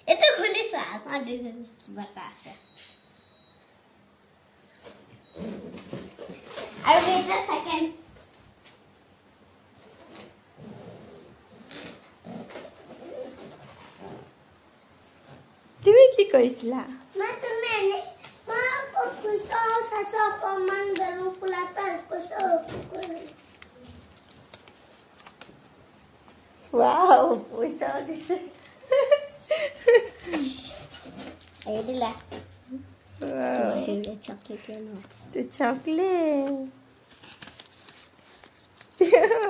Itu kulis lah, ada batasnya. I will wait a second. তুমি কি কইছিলা? মা তুমি মা কুছো সাসো কমান গরম ফুলাতার কুছো ওয়াও পয়সা দিছে এই দিলা ওয়াও চকলেট কেনো তো চকলেট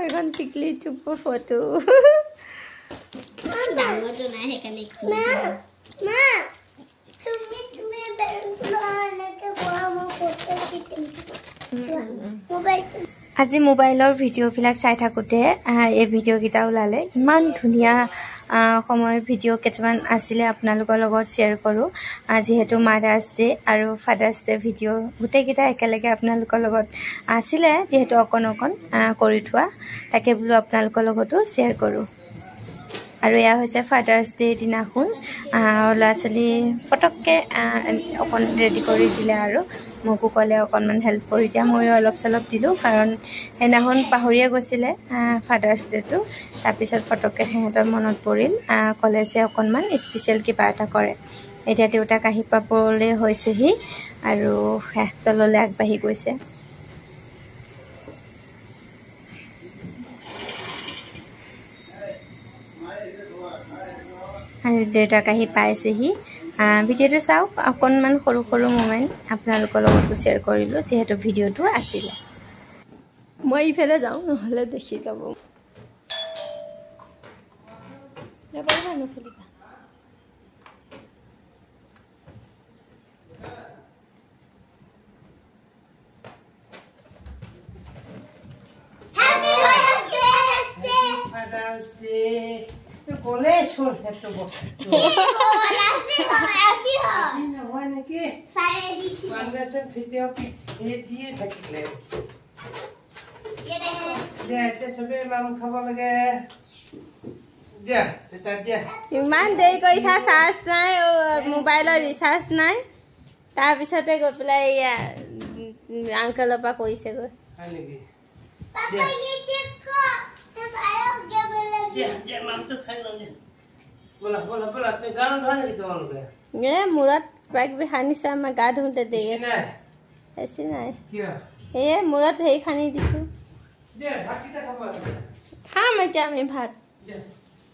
এখন টিকলি চুপ ফটো ডাঙর তো না এখানে না মা তুমি বেলুন আনকে বড় ফটো দিতে মোবাইল আজি মোবাইলৰ ভিডিঅ'বিলাক চাই থাকোঁতে এই ভিডিঅ'কেইটা ওলালে ইমান ধুনীয়া সময়ৰ ভিডিঅ' কিছুমান আছিলে আপোনালোকৰ লগত শ্বেয়াৰ কৰোঁ যিহেতু মাদাৰ্ছ ডে আৰু ফাদাৰ্ছ ডে ভিডিঅ' গোটেইকেইটা একেলগে আপোনালোকৰ লগত আছিলে যিহেতু অকণ কৰি থোৱা তাকে বোলো আপোনালোকৰ লগতো শ্বেয়াৰ কৰোঁ আৰু এয়া হৈছে ফাদাৰ্ছ ডে দিনাখন ল'ৰা ছোৱালী ফটককৈ অকণ ৰেডি কৰি দিলে আৰু মোকো ক'লে অকণমান হেল্প কৰি দিয়া ময়ো অলপ চলপ দিলোঁ কাৰণ সেইদিনাখন পাহৰিয়ে গৈছিলে ফাদাৰ্ছ ডেটো তাৰপিছত ফটককৈ সিহঁতৰ মনত পৰিল ক'লে যে অকণমান স্পেচিয়েল কিবা এটা কৰে এতিয়া দেউতাক আহি পাবলৈ হৈছেহি আৰু তললৈ আগবাঢ়ি গৈছে আৰু দেউতাক আহি পাইছেহি ভিডিঅ'টো চাওক অকণমান সৰু সৰু মোমেণ্ট আপোনালোকৰ লগতো শ্বেয়াৰ কৰিলোঁ যিহেতু ভিডিঅ'টো আছিলে মই ইফালে যাওঁ নহ'লে দেখি যাব নুখুলিবা Boleh sur itu bos. Ini mana ke? Saya di sini. Mana tu video dia tak kira. Ye deh. Dia tu sampai malam khabar lagi. Dia, kita dia. ইমান দেৰি কৰিছা চাৰ্জ নাই মোবাইলৰ ৰিচাৰ্জ নাই তাৰপিছতে গৈ পেলাই এয়া আংকলৰ পৰা কৰিছেগৈ Ani ke? Papa ye देखो. Saya udah belum. Dia mam tu khai lo dia. Bola. Tu garam dhane ke tuan loge? এ মূৰত কিবা কিবি সানিছে আমাৰ গা ধুওঁতে দেৰি আছে নাই. বেছি নাই Kia. এই মূৰত হেৰি সানি দিছোঁ Dia, hak kita khabar. খাম এতিয়া আমি ভাত Dia.